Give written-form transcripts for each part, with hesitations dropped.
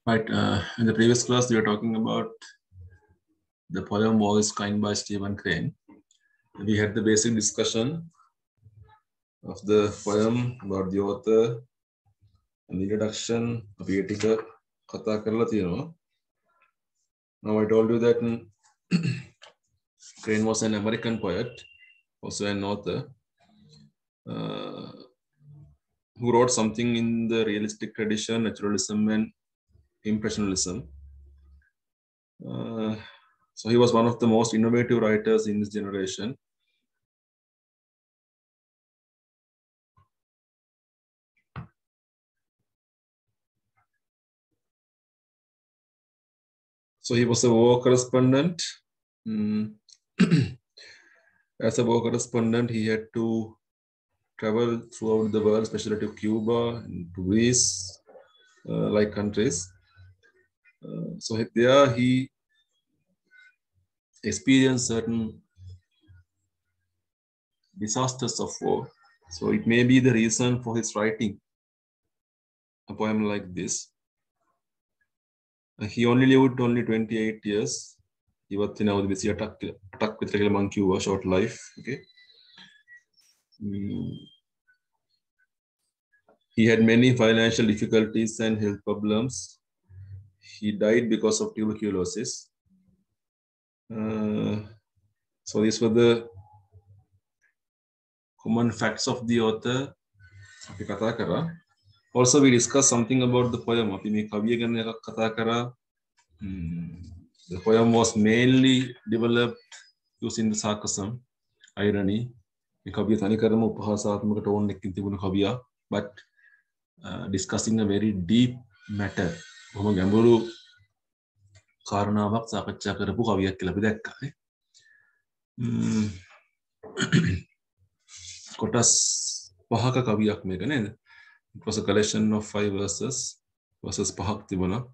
Right. In the previous class, we were talking about the poem War is Kind by Stephen Crane. We had the basic discussion of the poem about the author and the introduction of Etika Katha Karla Thiyanawa. Now I told you that Crane was an American poet, also an author, who wrote something in the realistic tradition, naturalism and impressionism. So he was one of the most innovative writers in this generation. So he was a war correspondent. As a war correspondent, he had to travel throughout the world, especially to Cuba and to Greece, like countries. So there he experienced certain disasters of war. So it may be the reason for his writing a poem like this. He only lived only 28 years. He was attack with Cuba, short life. Okay. He had many financial difficulties and health problems. He died because of tuberculosis. So these were the common facts of the author. Also, we discussed something about the poem. The poem was mainly developed using the sarcasm, irony. But discussing a very deep matter. Kotas Pahaka Kaviyak Megane. It was a collection of 5 verses Pahak Tibuna.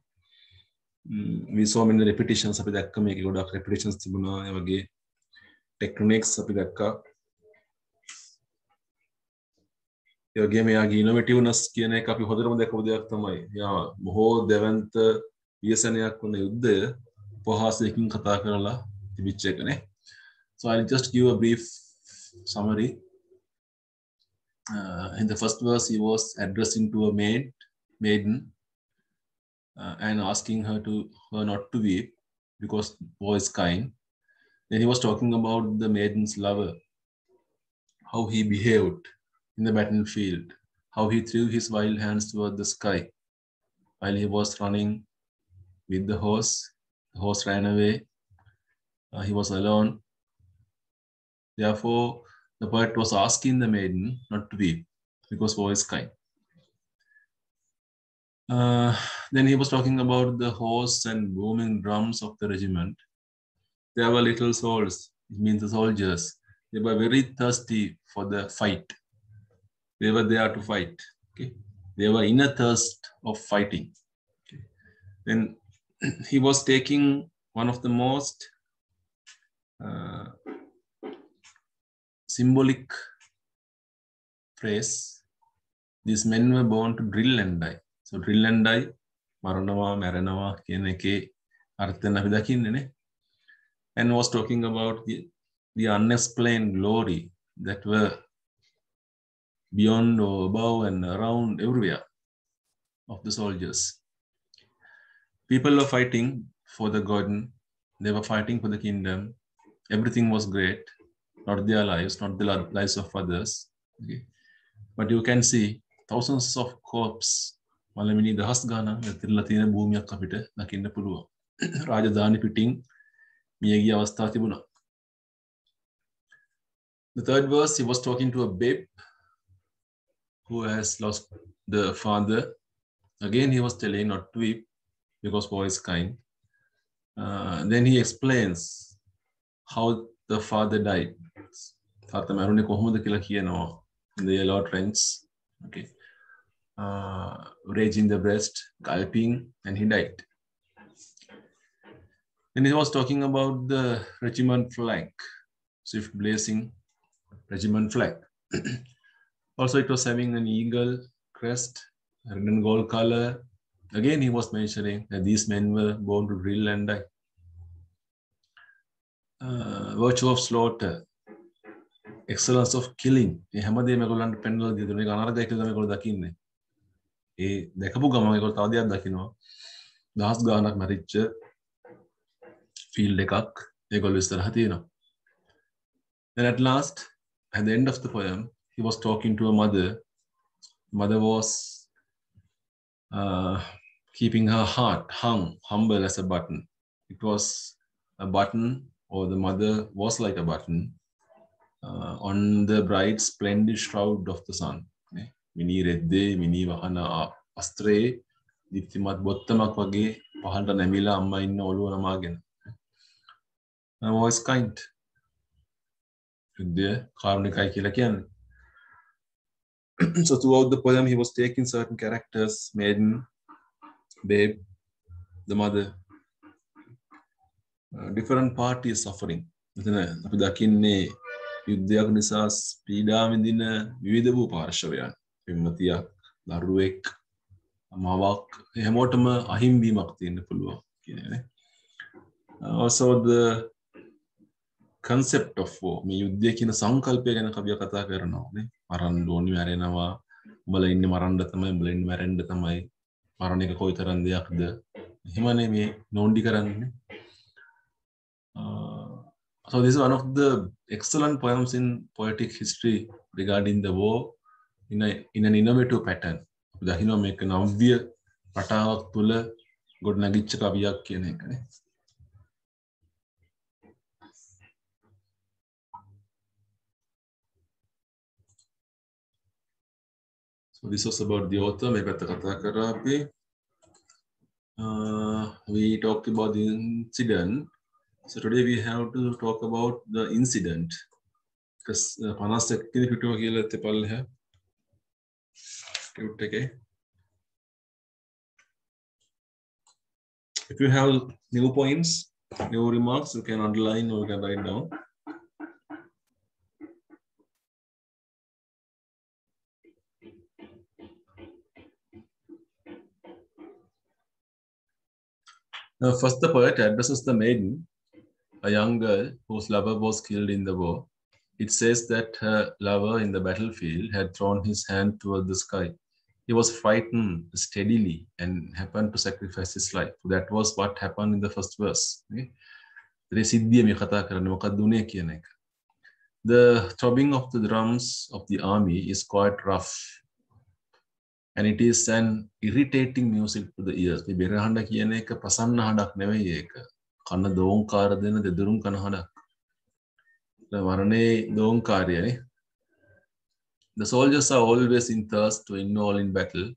We saw many repetitions of the repetitions Tibuna, techniques of the game innovativeness කියන එක අපි හොඳටම දැකපු දෙයක් තමයි. බොහෝ දෙවන්ත වියසනයක් වුණ යුද්ධය උපහාසයකින් කතා කරලා තිබිච්ච එකනේ. So I'll just give a brief summary. In the first verse, he was addressing to a maiden and asking her not to weep because boy is kind. Then he was talking about the maiden's lover, how he behaved in the battlefield, how he threw his wild hands toward the sky while he was running with the horse. The horse ran away. He was alone. Therefore, the poet was asking the maiden not to weep because boy is kind. Then he was talking about the horse and booming drums of the regiment. There were little souls, it means the soldiers. They were very thirsty for the fight. They were there to fight. Okay, they were in a thirst of fighting. Okay. Then he was taking one of the most symbolic phrase. These men were born to drill and die. So drill and die, maranawa, maranawa, keneke, arthan abhidakinne, and was talking about the unexplained glory that were beyond or above and around everywhere of the soldiers. People were fighting for the garden. They were fighting for the kingdom. Everything was great. Not their lives, not the lives of others. Okay. But you can see thousands of corpses. Malamini dahas gana yatirla thiyena bhumiyak apita dakinna puluwa. Rajadhani pitting miyagi avastha tibuna. The third verse, he was talking to a babe who has lost the father. Again, he was telling not to weep because boy is kind. Then he explains how the father died. In the yellow trench, okay, rage in the breast, gulping, and he died. Then he was talking about the regiment flag, swift blazing regiment flag. Also, it was having an eagle crest, red and gold color, Again, he was mentioning that these men were born to drill and die. Virtue of slaughter, excellence of killing. ඒ හැමදේම ඒගොල්ලන්ට පෙන්වලා දෙන මේක අනර්ගය කියලා මේගොල්ලෝ දකින්නේ. ඒ දැකපු ගමන් ඒගොල්ලෝ තව දෙයක් දකිනවා. දහස් ගාණක් මැරිච්ච ෆීල්ඩ් එකක් ඒගොල්ලෝ ඉස්සරහ තියෙනවා. Then at last, at the end of the poem, he was talking to a mother. Mother was keeping her heart hung, humble as a button. It was a button, or the mother was like a button on the bright splendid shroud of the sun. මිනී රෙද්දේ මිනී වහන අස්ත්‍රයේ දීප්තිමත් බොත්තමක් වගේ පහළට නැමිලා අම්මා ඉන්න ඔළුව නමාගෙන. was kind. යුද්ධය කාරුණිකයි කියලා කියන්නේ. So throughout the poem, he was taking certain characters, maiden, babe, the mother. Different parties suffering. මෙතන අපි දකින්නේ යුද්ධයක් නිසා පීඩා විඳින විවිධ වූ පාර්ශවයන්. පෙම්වතියක්, දරුවෙක්, මවක් හැමෝටම අහිම්බීමක් තියෙන්න පුළුවන් කියන්නේ. Also the concept of war. මේ යුද්ධය කියන සංකල්පය ගැන කවිය කතා කරනවා නේ. මරන්න ඕනි මැරෙනවා. උඹලා ඉන්නේ මරන්න තමයි, උඹලා ඉන්නේ මැරෙන්න තමයි. මරණ එක කොයිතරම් දෙයක්ද? එහෙමනේ මේ නෝන්ඩි කරන්නේ. So this is one of the excellent poems in poetic history regarding the war in an innovative pattern. අපි දකිනවා මේක නව්‍ය රටාවක් තුළ ගොඩනැගිච්ච කවියක් කියන එකනේ. So this was about the author. මේ පැත්ත කතා කරා අපි. We talked about the incident. So today we have to talk about the incident. Because 51 වෙනි පිටුව කියලා තෙපල්ලහ. Okay. If you have new points, new remarks, you can underline or you can write down. Now, first the poet addresses the maiden, a young girl whose lover was killed in the war. It says that her lover in the battlefield had thrown his hand toward the sky. He was frightened steadily and happened to sacrifice his life. That was what happened in the first verse. The throbbing of the drums of the army is quite rough. And it is an irritating music to the ears. The soldiers are always in thirst to involve in battle.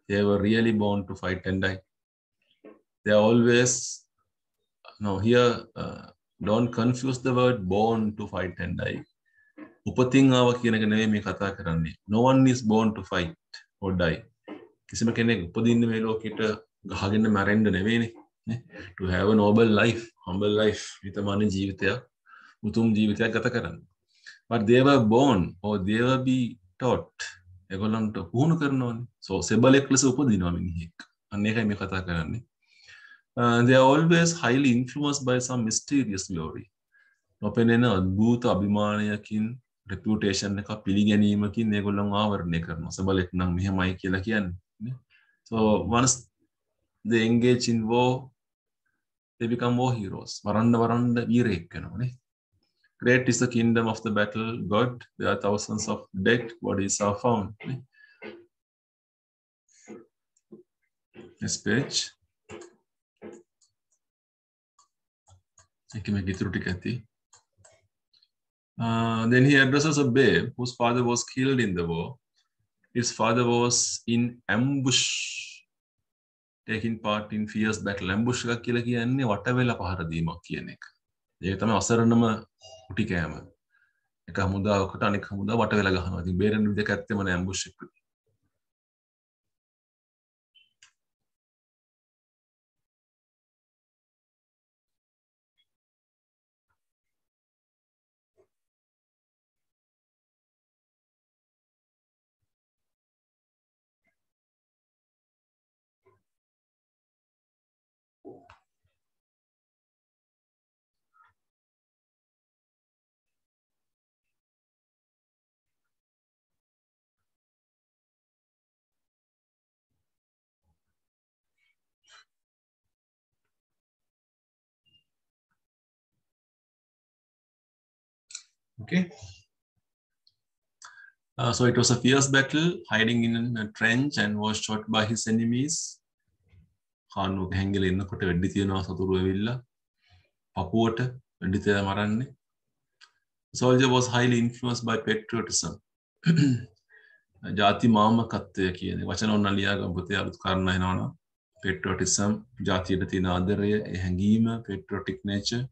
They were really born to fight and die. They are always, now here, don't confuse the word born to fight and die. No one is born to fight or die. To have a noble life, humble life, but they were born or they will be taught. So they are always highly influenced by some mysterious glory. Reputation So once they engage in war, they become war heroes. Great is the kingdom of the battle, God. There are thousands of dead bodies are found. Next page. Then he addresses a babe whose father was killed in the war. His father was in ambush, taking part in fierce battle. Ambush එක කියලා කියන්නේ වටවෙලා පහර දීමක් කියන එක. ඒක තමයි අසරණම කුටි කෑම. එක හමුදාවකට අනෙක් හමුදාව වටවෙලා ගහනවා. ඉතින් බේරෙන්න විදිහක් ඇත්තෙම නෑ ambush එක. Okay. So it was a fierce battle, hiding in a trench and was shot by his enemies. Khanuka හැංගිලා ඉන්නකොට වෙඩි තියනවා සතුරු ඇවිල්ලා පපුවට වෙඩි තියලා මරන්නේ. Soldier was highly influenced by patriotism. ජාති මාමකත්වය කියන වචන ඔන්න ලියාගමු පුතේ අලුත් කාරණා එනවනම්. Patriotism, ජාතියට තියෙන ආදරය, ඒ හැඟීම, patriotic nature.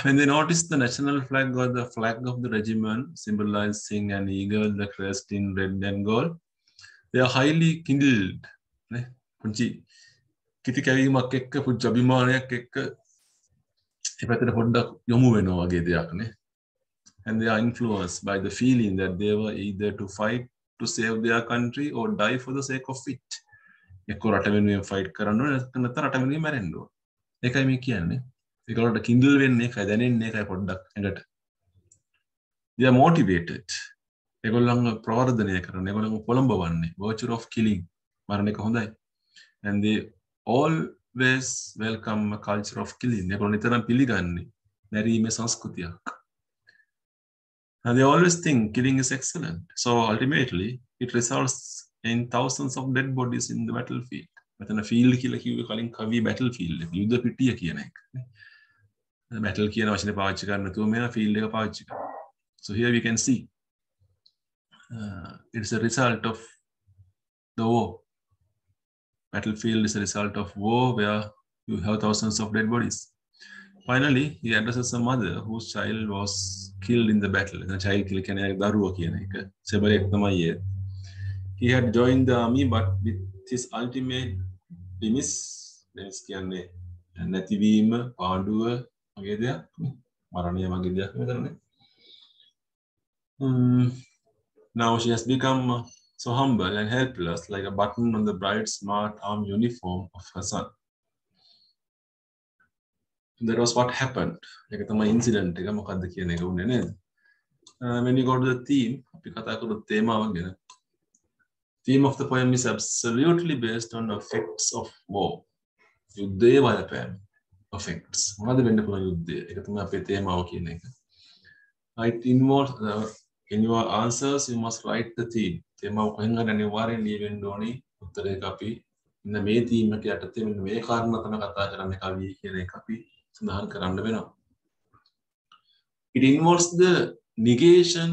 When they noticed the national flag or the flag of the regiment symbolizing an eagle, the crest in red and gold, they are highly kindled. පුංචි කිති කැවීමක් එක්ක පුංචි අභිමානයක් එක්ක ඒ පැත්තට පොඩ්ඩක් යොමු වෙනවා වගේ දෙයක් නේ. And they are influenced by the feeling that they were either to fight to save their country or die for the sake of it. එක්ක රට වෙනුවෙන් ෆයිට් කරන්න ඕනේ නැත්නම් රට වෙනුවෙන් මැරෙන්න ඕනේ. ඒකයි මේ කියන්නේ. ඒකට කින්ඩල් වෙන්නේ ඒකයි දැනෙන්නේ ඒකයි පොඩ්ඩක් ඇඟට. They are motivated. ඒගොල්ලන්ව ප්‍රවර්ධනය කරන ඒගොල්ලන්ව පොළඹවන්නේ virtue of killing මරණ එක හොඳයි. And they always welcome a culture of killing. ඒගොල්ලෝ නිතරම පිළිගන්නේ මැරීමේ සංස්කෘතියක්. And they always think killing is excellent. So ultimately it results in thousands of dead bodies in the battlefield. මෙතන field කියලා කිව්වේ කලින් කවි battlefield එක. යුද්ධ පිටිය කියන එක. Battle කියන වචනේ පාවිච්චි කරන්න නැතුව මෙයා field එක පාවිච්චි කරනවා. So here we can see it's a result of the war. Battlefield is a result of war where you have thousands of dead bodies. Finally, he addresses a mother whose child was killed in the battle. The child killed කියන්නේ දරුවා කියන එක. සෙබරෙක් තමයි ඒ. He had joined the army but with his ultimate demise කියන්නේ නැතිවීම, පාඩුව වගේ දෙයක්. මරණය වගේ දෙයක් මෙතනනේ. Now she has become so humble and helpless, like a button on the bright, smart armed uniform of her son. That was what happened. Like a incident. When you go to the theme, theme of the poem is absolutely based on effects of war. Yuddhe valapayan effects. මොනවද වෙන්න පුළුවන් යුද්ධය? ඒක තමයි අපේ තේමාව කියන එක. It involves in your answers you must write the theme. තේමාව කොහෙන් හරි අනිවාර්යෙන් ලියවෙන්න ඕනේ. උත්තරයක අපි ඉන්න මේ theme එක යටතේ මෙන්න මේ කාරණා තමයි කතා කරන්න කවිය කියන එක අපි සඳහන් කරන්න වෙනවා. It involves the negation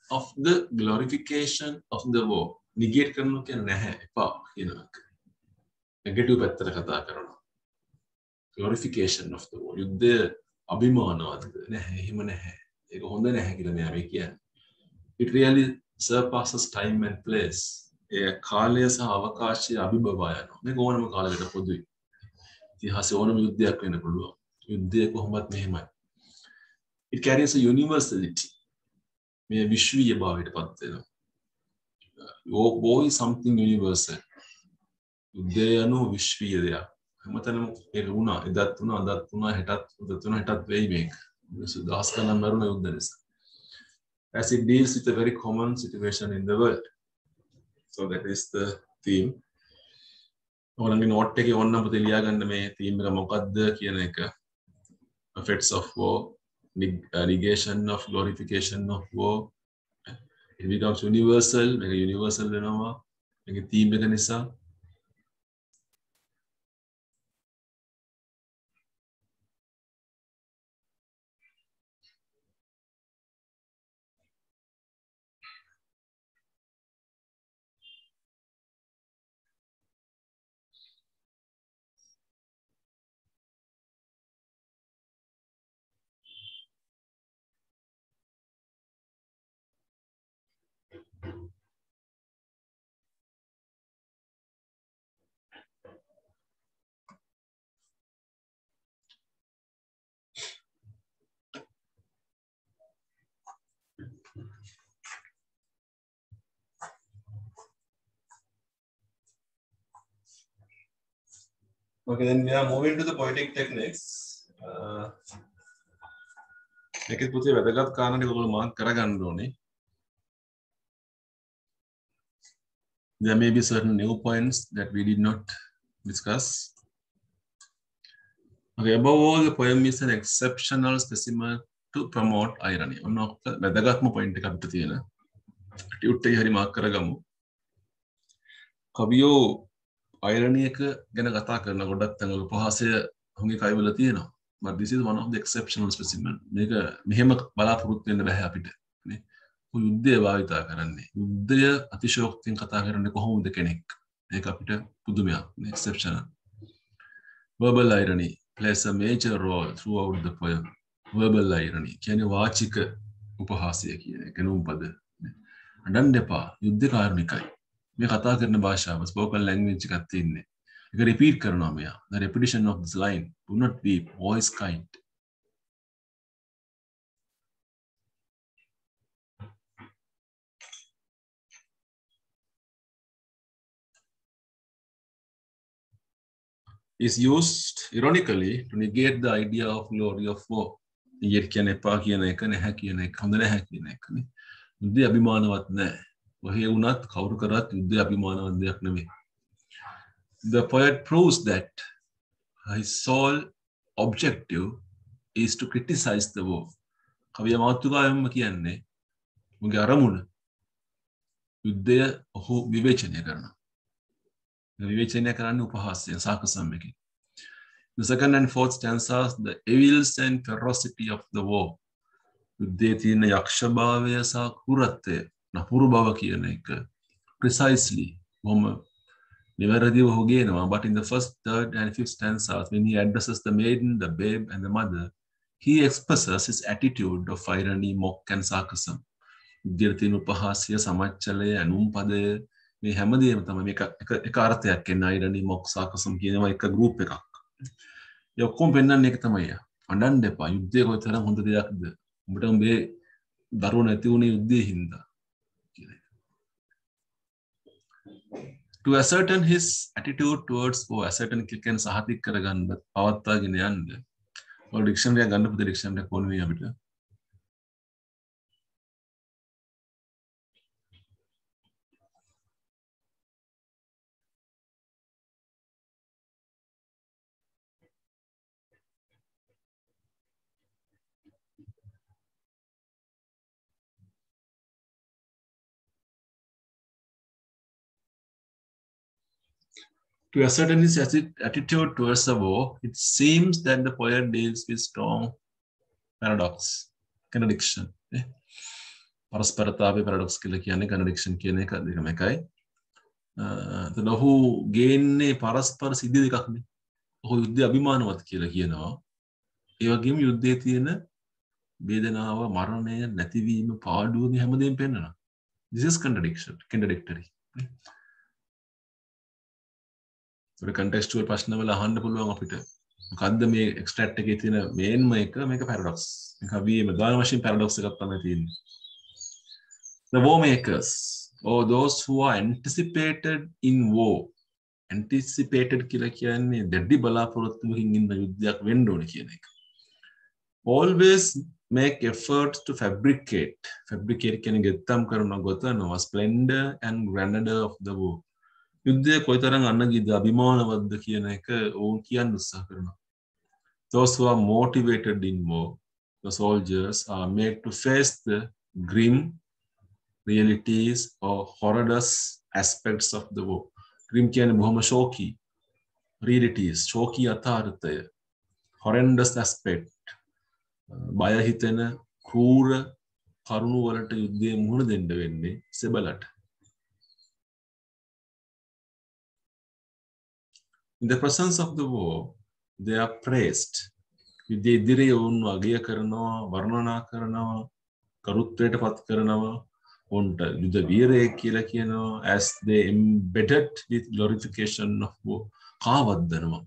of the glorification of the war. Negate කරනවා කියන්නේ නැහැ එපා කියන එක. Negative පැත්තට කතා කරනවා. Glorification of the war. යුද්ධය අභිමානවත් නැහැ එහෙම නැහැ. ඒක හොඳ නැහැ කියලා මෙයා මේ කියන්නේ. It really surpasses time and place. ඒ කාලය සහ අවකාශය අභිබවා යනවා. මේක ඕනම කාලයකට පොදුයි. ඉතිහාසයේ ඕනම යුද්ධයක් වෙන්න පුළුවන්. යුද්ධය කොහොමත් මෙහෙමයි. It carries a universality. මේ විශ්වීය භාවයට පත් වෙනවා. War is something universal. යුද්ධය යනු විශ්වීය දෙයක්. හැමතැනම ඒක වුණා. එදත් වුණා, අදත් වුණා, හෙටත් වෙයි මේක. දහස් ගණන් මරුණ යුද්ධ නිසා. As it deals with a very common situation in the world. So that is the theme. ඔයාලගේ note එකේ ඕනනම් පුතේ ලියා ගන්න මේ theme එක මොකක්ද කියන එක. Effects of war, negation of glorification of war. It becomes universal. මේක universal වෙනවා. මේකේ theme එක නිසා. Okay, then we are moving to the poetic techniques. ඒකෙත් පුතේ වැදගත් කාරණා ටික ඔයගොල්ලෝ මාක් කරගන්න ඕනේ. There may be certain new points that we did not discuss. Okay, above all, the poem is an exceptional specimen to promote irony. ඔන්නෝක වැදගත්ම point එක අපිට තියෙන. ටියුට් එකේ හරි මාක් කරගමු. කවියෝ irony එක ගැන කතා කරන ගොඩක් තැන්වල උපහාසය හුඟේ කයිවල තියෙනවා. But this is one of the exceptional specimen. මේක මෙහෙම බලාපොරොත්තු වෙන්න බෑ අපිට. නේ. යුද්ධය භාවිතා කරන්නේ. යුද්ධය අතිශෝක්තියෙන් කතා කරන්නේ කොහොමද කෙනෙක්? මේක අපිට පුදුමයක්. exceptional. Verbal irony plays a major role throughout the poem. Verbal irony කියන්නේ වාචික උපහාසය කියන එක නුඹද. අඬන්න එපා. යුද්ධ කාර්මිකයි. මේ කතා කරන භාෂාව spoken language එකක් තියෙන්නේ. ඒක repeat කරනවා මෙයා. The repetition of this line. Do not weep. All is kind. Is used ironically to negate the idea of glory of war. ඊට කියන්නේ එපා කියන එක නැහැ කියන එක හොඳ නැහැ කියන එකනේ. යුද්ධය අභිමානවත් නැහැ. ඔහේ වුණත් කවුරු කරත් යුද්ධය අභිමානවත් දෙයක් නෙමෙයි. The poet proves that his sole objective is to criticize the war. කවිය මාතෘකාවෙන්ම කියන්නේ මුගේ අරමුණ යුද්ධය ඔහු විවේචනය කරනවා. විවේචනය කරන්නේ උපහාසයෙන් සාකසම් එකකින්. The second and fourth stanzas, the evils and ferocity of the war. යුද්ධයේ තියෙන යක්ෂභාවය සහ කුරත්වය නපුරු බව කියන එක precisely මොම නිවැරදිව ඔහු ගේනවා. But in the first, third and fifth stanzas, when he addresses the maiden, the babe and the mother, he expresses his attitude of irony, mock and sarcasm. යුද්ධයේ තියෙන උපහාසය, සමච්චලය, අනුම්පදය මේ හැමදේම තමයි මේක එක අර්ථයක් එන්න irony, mock, sarcasm කියනවා එක group එකක්. ඒ ඔක්කොම පෙන්වන්නේ ඒක තමයි. අඬන්න එපා. යුද්ධය කොයිතරම් හොඳ දෙයක්ද? උඹට උඹේ දරුවෝ නැති වුණේ යුද්ධයේ හින්දා. To ascertain his attitude towards war, ascertain කියන සහතික කරගන්න පවත්වාගෙන යන්න. ඔය ඩික්ෂනරි එක ගන්න පුතේ ඩික්ෂනරි එක ඕනේ අපිට. To ascertain his attitude towards the war, it seems that the poet deals with strong paradox, contradiction. පරස්පරතාවේ paradox කියලා කියන්නේ contradiction කියන එක දෙකම එකයි. එතන ඔහු ගේන්නේ පරස්පර සිද්ධි දෙකක්නේ. ඔහු යුද්ධය අභිමානවත් කියලා කියනවා. ඒ වගේම යුද්ධයේ තියෙන වේදනාව, මරණය, නැතිවීම, පාඩුව මේ හැමදේම පෙන්නනවා. This is contradictory. ඒක contextual ප්‍රශ්නවල අහන්න පුළුවන් අපිට. මොකද්ද මේ extract එකේ තියෙන මේන්ම එක මේක paradox. මේක කවියේ ප්‍රධාන වශයෙන් paradox එකක් තමයි තියෙන්නේ. The war makers or those who are anticipated in war. Anticipated කියලා කියන්නේ දෙඩි බලාපොරොත්තුවකින් ඉන්න යුද්ධයක් වෙන්න ඕනේ කියන එක. Always make efforts to fabricate. Fabricate කියන්නේ ගෙත්තම් කරන ගොතනවා splendor and grandeur of the war. යුද්ධය කොයිතරම් අන්නගිද අභිමානවත්ද කියන එක ඕන් කියන්න උත්සාහ කරනවා. Those who are motivated in war, the soldiers are made to face the grim realities or horrendous aspects of the war. Grim කියන්නේ බොහොම ශෝකී realities, ශෝකී යථාර්ථය, horrendous aspect, බය හිතෙන ක්‍රූර කරුණු වලට යුද්ධයේ මුහුණ දෙන්න වෙන්නේ සෙබලට. In the presence of the war, they are praised. යුද්ධයේ ඉදිරියේ වුන් අගය කරනවා, වර්ණනා කරනවා, කරුත්වයට පත් කරනවා, උන්ට යුද වීරයෙක් කියලා කියනවා. As they embedded with glorification of war, කාවද්දනවා.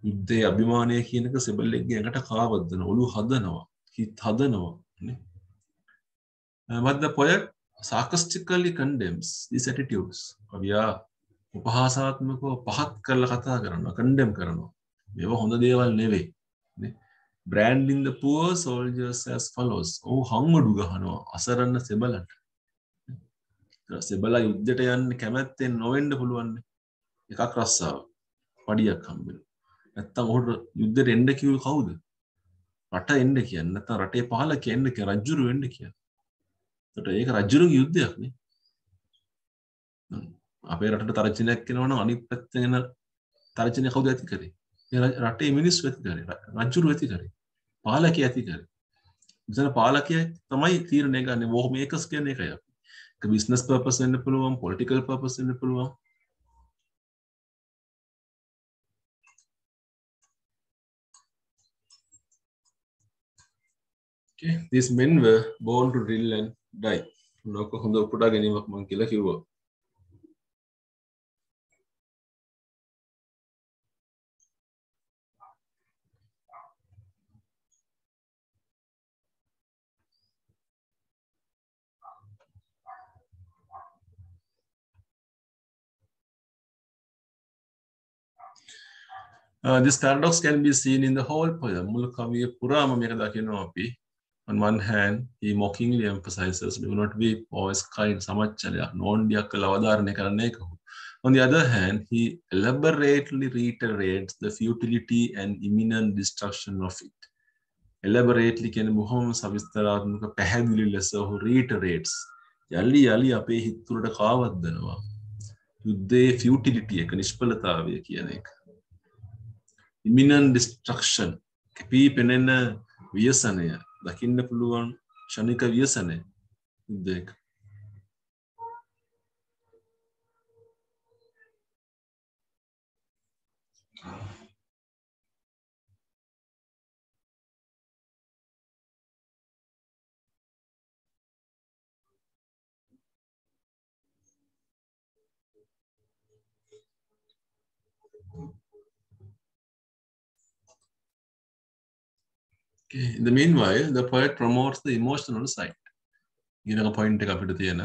යුද්ධයේ අභිමානය කියන එක සෙබලෙක්ගේ ඇඟට කාවද්දනවා, ඔළුව හදනවා, හිත හදනවා නේ. But the poet sarcastically condemns these attitudes. කවියා උපහාසාත්මකව පහත් කරලා කතා කරනවා, condemn කරනවා. මේවා හොඳ දේවල් නෙවෙයි නේ. branding the poor soldiers as follows. Oh, හංගඩු ගහනවා අසරණ සෙබලට. සෙබලා යුද්ධයට යන්න කැමැත්තෙන් නොවෙන්න පුළුවන්. එකක් රස්සාව. පඩියක් හම්බෙනවා. නැත්තම් ඔහුට යුද්ධයට එන්න කිව්වේ කවුද? රට එන්න කියන්නේ. නැත්තම් රටේ පාලකයා එන්න කියන රජුරු වෙන්න කියන්නේ. ඒකට ඒක රජුරුගේ යුද්ධයක් නේ. අපේ රටට තරචනයක් එනවනම් අනිත් පැත්තෙන් එන තරචනය කවුද ඇති කරේ? ඒ රටේ මිනිස්සු ඇති කරේ. රජුරු ඇති කරේ. පාලකයා ඇති කරේ. ඉතින් පාලකයා තමයි තීරණය ගන්න. වෝ මේකස් කියන්නේ ඒකයි. ඒක බිස්නස් පර්පස් වෙන්න පුළුවන්, පොලිටිකල් පර්පස් වෙන්න පුළුවන්. Okay, these men were born to drill and die. නොක හොඳ උපුටා ගැනීමක් මම කියලා කිව්වා. This paradox can be seen in the whole poem. මුල් කවිය පුරාම මේක දකිනවා අපි. On one hand, he mockingly emphasizes, do not be always kind, samachchalaya, නොන්ඩියක් කළ අවධාරණය කරන්නේ කවුද. On the other hand, he elaborately reiterates the futility and imminent destruction of it. Elaborately කියන්නේ බොහොම සවිස්තරාත්මක පැහැදිලි ලෙස ඔහු reiterates. යලි යලි අපේ හිත තුළට කාවද්දනවා. යුද්ධයේ futility එක නිෂ්ඵලතාවය කියන එක. Imminent destruction. කැපී පෙනෙන ව්‍යසනය. දකින්න පුළුවන් ෂණික ව්‍යසනය. යුද්ධයක. Okay. In the meanwhile, the poet promotes the emotional side. ඊළඟ point එක අපිට තියෙන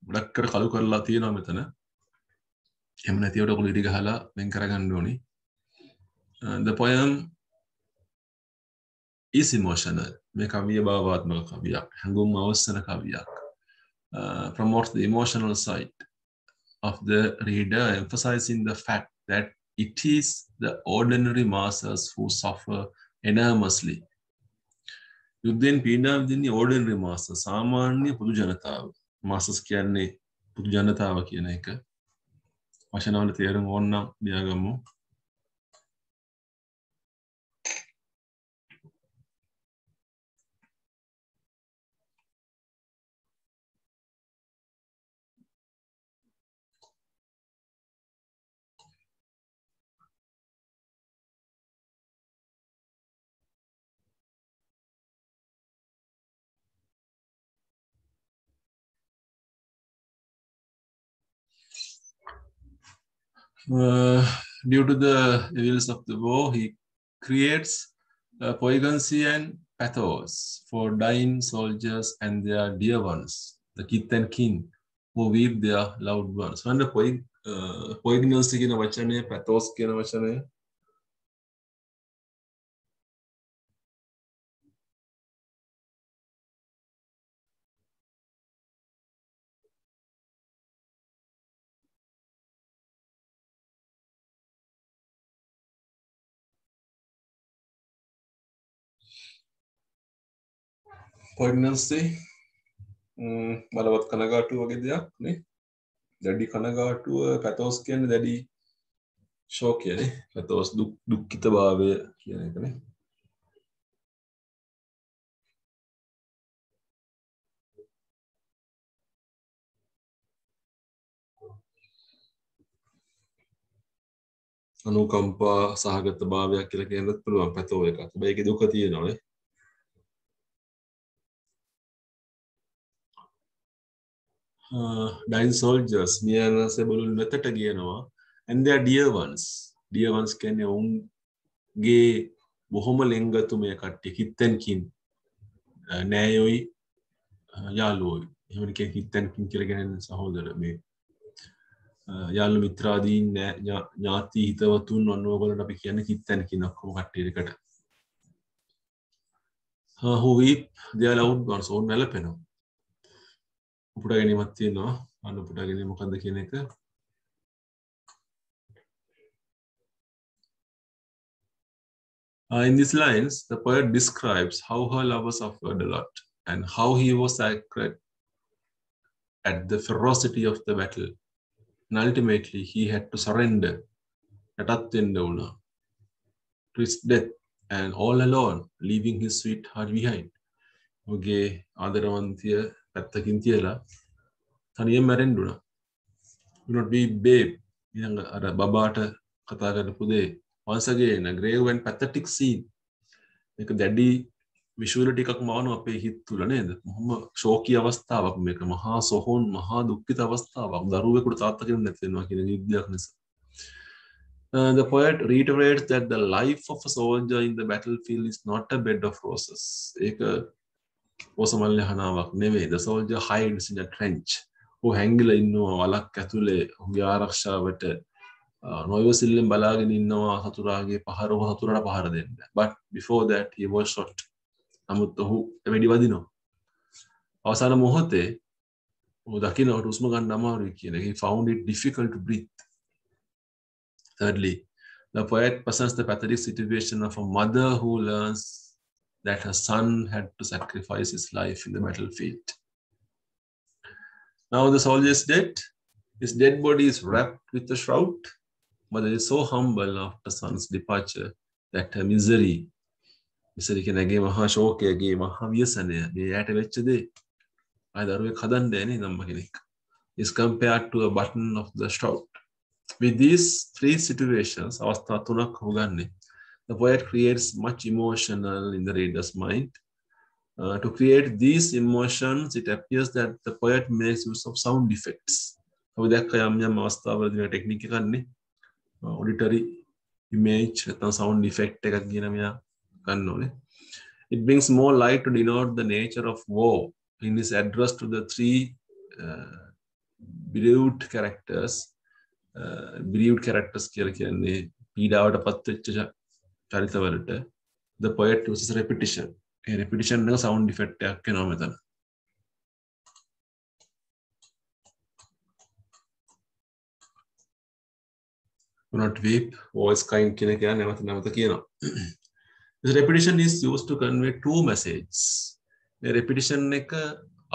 ගොඩක් කර කලු කරලා තියෙනවා මෙතන. එහෙම නැතිවට ඔයගොල්ලෝ ඉරි ගහලා වෙන් කරගන්න ඕනි. The poem is emotional. මේ කවිය භාවාත්මක කවියක්. හැඟුම් අවස්සන කවියක්. Promotes the emotional side of the reader, emphasizing the fact that it is the ordinary masses who suffer enormously. යුද්ධෙන් පීඩා විඳින්නේ ordinary masses, සාමාන්‍ය පොදු ජනතාව. masses කියන්නේ පොදු ජනතාව කියන එක. වචනවල තේරුම ඕනනම් ලියාගමු. Due to the evils of the war, he creates poignancy and pathos for dying soldiers and their dear ones, the kith and kin who weep their loved ones. When the poignancy කියන වචනය, pathos කියන වචනය poignancy බලවත් කනගාටුව වගේ දෙයක් නේ. දැඩි කනගාටුව, pathos කියන්නේ දැඩි ශෝකයනේ. pathos දුක්ඛිත භාවය කියන එකනේ. අනුකම්පා සහගත භාවයක් කියලා කියන්නත් පුළුවන් pathos එකක්. හැබැයි ඒකේ දුක තියෙනවානේ. Dying soldiers මියන සෙබළුන් වෙතට ගියනවා, and their dear ones කියන්නේ උන්ගේ බොහොම ලෙන්ගතුමය කට්ටිය, kith and kin, නෑයෝයි යාළුවෝයි. එහෙම කියන kith and kin කියලා කියන්නේ සහෝදර මේ යාළු මිත්‍රාදීන් ඥාති හිතවතුන් ඔන්න ඕගොල්ලන්ට අපි කියන්නේ kith and kin ඔක්කොම කට්ටියකට. who weep their loved ones ඕන් වැළපෙනවා. උපුටා ගැනීමක් තියෙනවා. අන්න උපුටා ගැනීම මොකද්ද කියන එක. In these lines, the poet describes how her lover suffered a lot and how he was sacred at the ferocity of the battle. And ultimately, he had to surrender to his death and all alone, leaving his sweetheart behind. Okay, ආදරවන්තිය පැත්තකින් තියලා තනියෙන් මැරෙන්න උනා. Do not be babe. ඊළඟ අර බබාට කතා කරපු දේ. Once again, a grave and pathetic scene. මේක දැඩි විෂුවල් ටිකක් මානවා අපේ හිත තුල නේද? මොහොම ශෝකී අවස්ථාවක් මේක. මහා සොහොන් මහා දුක්ඛිත අවස්ථාවක්. දරුවෙකුට තාත්තා කෙනෙක් නැති වෙනවා කියන යුද්ධයක් නිසා. The poet reiterates that the life of a soldier in the battlefield is not a bed of roses. ඒක ඔසමල්ලේ හනාවක් නෙවෙයි. The soldier hides in a trench. ඔහු හැංගිලා ඉන්නවා වලක් ඇතුලේ ඔහුගේ ආරක්ෂාවට නොයවසිල්ලෙන් බලාගෙන ඉන්නවා හතුරාගේ හතුරට පහර දෙන්න. But before that he was shot. නමුත් ඔහු වෙඩි වදිනවා. අවසාන මොහොතේ ඔහු දකින්නට හුස්ම ගන්න අමාරුයි කියන එක. He found it difficult to breathe. Thirdly, the poet presents the pathetic situation of a mother who learns that her son had to sacrifice his life in the battlefield. Now the soldier is dead. His dead body is wrapped with a shroud. Mother is so humble after son's departure that her misery කෙනගේ මහා ශෝකයගේ මහා ව්‍යසනය මේ යට වෙච්ච දේ ආය දරුවෙක් හදන්න නේ නම්ම කෙනෙක් is compared to a button of the shroud. With these three situations, අවස්ථා තුනක් හොගන්නේ. The poet creates much emotional in the reader's mind. To create these emotions, it appears that the poet makes use of sound effects. අපි දැක්ක යම් අවස්ථාවලදී මේ technique එක ගන්නේ auditory image නැත්නම් sound effect එකක් කියන මෙයා ගන්න ඕනේ. It brings more light to denote the nature of woe in his address to the three bereaved characters. Bereaved characters කියලා කියන්නේ පීඩාවට පත් වෙච්ච චරිතවලට the poet uses repetition. A repetition එක sound effect එකක් වෙනවා මෙතන. Do not weep, voice kind කියන එක නැවත කියනවා. This repetition is used to convey two messages. The repetition එක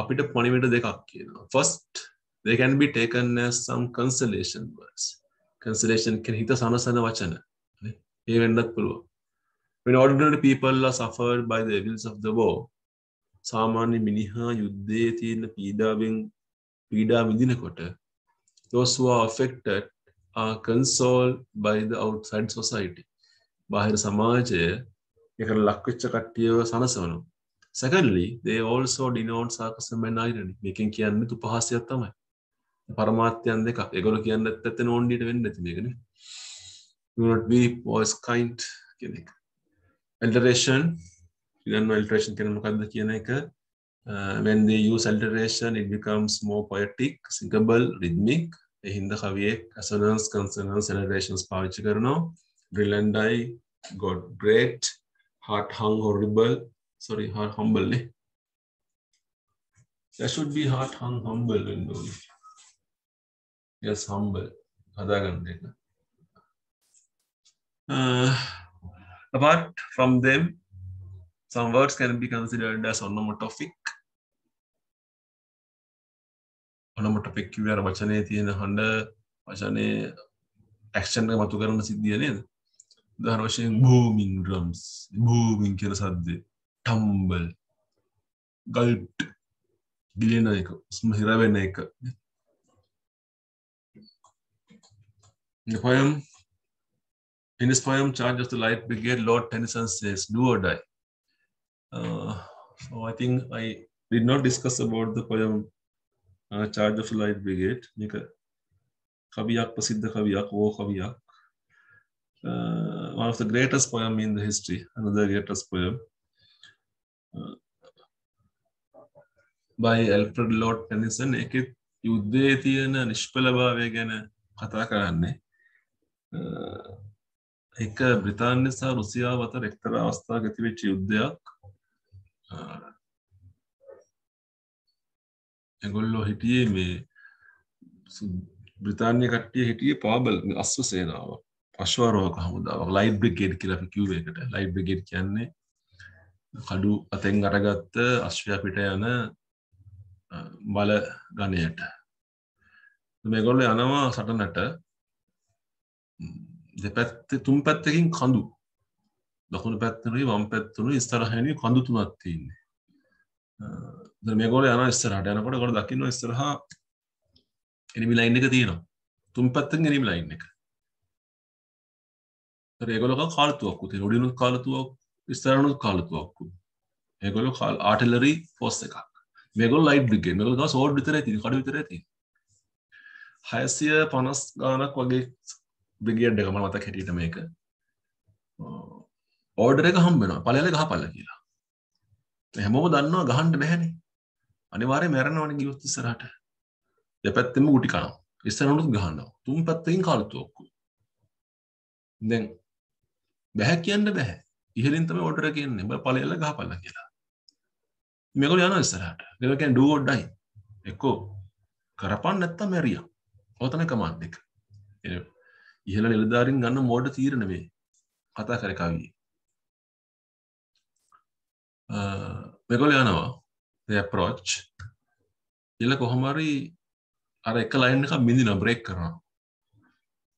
අපිට පණිවිඩ දෙකක් කියනවා. First, they can be taken as some consolation words. Consolation කියන හිත සනසන වචන. ඒ වෙන්නත් පුළුවන්. When ordinary people are suffered by the evils of the war, සාමාන්‍ය මිනිහා යුද්ධයේ තියෙන පීඩා විඳිනකොට those who are affected are consoled by the outside society. බාහිර සමාජය ඒකට ලක් වෙච්ච කට්ටියව සනසනවා. Secondly, they also denote sarcasm and irony. මේකෙන් කියන්නේ උපහාසයක් තමයි. පරමාර්ථයන් දෙකක්. ඒගොල්ලෝ කියන්නේ නැත්තේ නෝන්ඩියට වෙන්නේ නැති මේකනේ. Do not weep, voice kind කියන එක. Alliteration, alliteration කියන මොකක්ද කියන එක. When they use alliteration, it becomes more poetic, singable, rhythmic. ඒ හින්දා කවියේ assonance, consonance, alliterations පාවිච්චි කරනවා. Drill and die, got great, heart hung horrible. Sorry, heart humble ne. That should be heart hung humble. Yes, humble. Apart from them, some words can be considered as onomatopic. Onomatopic කියවර වචනේ තියෙන හඬ වචනේ action එක මතු කරන සිද්ධිය නේද? උදාහරණ වශයෙන් booming drums, booming කියන සද්දේ, tumble, gulp, ගිලෙන එක, ස්මහිර වෙන එක. In his poem, Charge of the Light Brigade, Lord Tennyson says, do or die. So I think I did not discuss about the poem Charge of the Light Brigade. Kaviyak, Prasiddha Kaviyak, Wo Kaviyak. One of the greatest poem in the history, another greatest poem by Alfred Lord Tennyson. ඒකෙත් යුද්ධයේ තියෙන නිෂ්ඵලභාවය ගැන කතා කරන්නේ. එක බ්‍රිතාන්‍ය සහ රුසියාව අතර එක්තරා අවස්ථාවක ඇතිවෙච්ච යුද්ධයක්. ඒගොල්ලෝ හිටියේ මේ බ්‍රිතාන්‍ය කට්ටිය හිටියේ පාබල් අශ්ව සේනාව අශ්වාරෝහක හමුදාවක් ලයිට් බ්‍රිගේඩ් කියලා අපි කිව්ව එකට ලයිට් බ්‍රිගේඩ් කියන්නේ කඩු අතෙන් අරගත්ත අශ්වයා පිට යන බල ගණයට මේගොල්ලෝ යනවා සටනට දෙපැත්තේ තුන් පැත්තකින් කඳු දකුණු පැත්තේ වම් පැත්තේ ඉස්සරහින් කඳු තුනක් තියෙන්නේ දැන් මේගොල්ලෝ යනවා ඉස්සරහට යනකොට ඒගොල්ලෝ දකින්න ඉස්සරහා එනිමි ලයින් එක තියෙනවා තුන් පැත්තෙන් එනිමි ලයින් එක ඒගොල්ලෝ කාලතුවක්කු තියෙන උඩිනුත් කාලතුවක් ඉස්සරහනුත් කාලතුවක්කු ඒගොල්ලෝ ආටිලරි ෆෝස් එකක් මේගොල්ලෝ ලයිට් බ්‍රිගේඩ් මේගොල්ලෝ ගාව සෝඩ් විතරයි තියෙන්නේ කඩ විතරයි තියෙන්නේ 650 ගානක් වගේ බ්‍රිගේඩ් එක මම මතක හිටියට මේක ඕඩර් එක හම්බ වෙනවා පළයල ගහපල්ල කියලා හැමෝම දන්නවා ගහන්න බෑනේ අනිවාර්යයෙන් මැරෙනවනේ ගියොත් ඉස්සරහට දෙපැත්තෙම ගුටි කනවා ඉස්සරහනුත් ගහනවා තුන් පැත්තකින් කාලතුවක්කු දැන් බෑ කියන්න බෑ ඉහලින් තමයි ඕඩර් එක එන්නේ බෑ පළයල ගහපල්ල කියලා මේගොල්ලෝ යනවා ඉස්සරහට මේගොල්ලෝ කියන්නේ ඩූ ඔර් ඩයි එක්කෝ කරපන් නැත්තම් මැරියා ඔතන කමාන්ඩ් එක ඉහළ නිලධාරීන් ගන්න මෝඩ තීරණ මේ කතා කරේ කවියේ මේගොල්ලෝ යනවා they approach ඉල කොහොම හරි අර එක ලයින් එකක් බින්දිනවා බ්‍රේක් කරනවා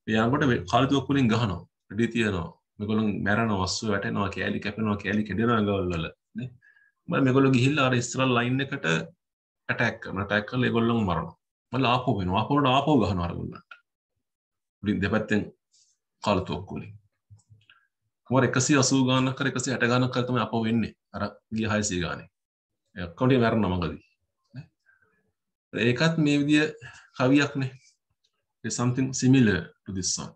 එයාකට කාලතුවක් වලින් ගහනවා රෙඩි තියනවා මේගොල්ලෝ මැරෙනවා වස්සු වැටෙනවා කෑලි කැපෙනවා කෑලි කැඩෙනවා ගවල් වල නේ මම මේගොල්ලෝ ගිහිල්ලා අර ඉස්සරහ ලයින් එකට ඇටැක් කරලා ඒගොල්ලෝම මරනවා මම ආපහු වෙනවා ආපහු ගහනවා අර ගොල්ලන්ට උඩින් දෙපැත්තෙන් කාලතුවක් වලින් කොහොම 180 ගානක් කර 160 ගානක් කර තමයි අපව වෙන්නේ අර ගිය 600 ගානේ අකවුන්ටේ මැරෙනවා මගදී ඒකත් මේ විදිය කවියක් නේ there's something similar to this song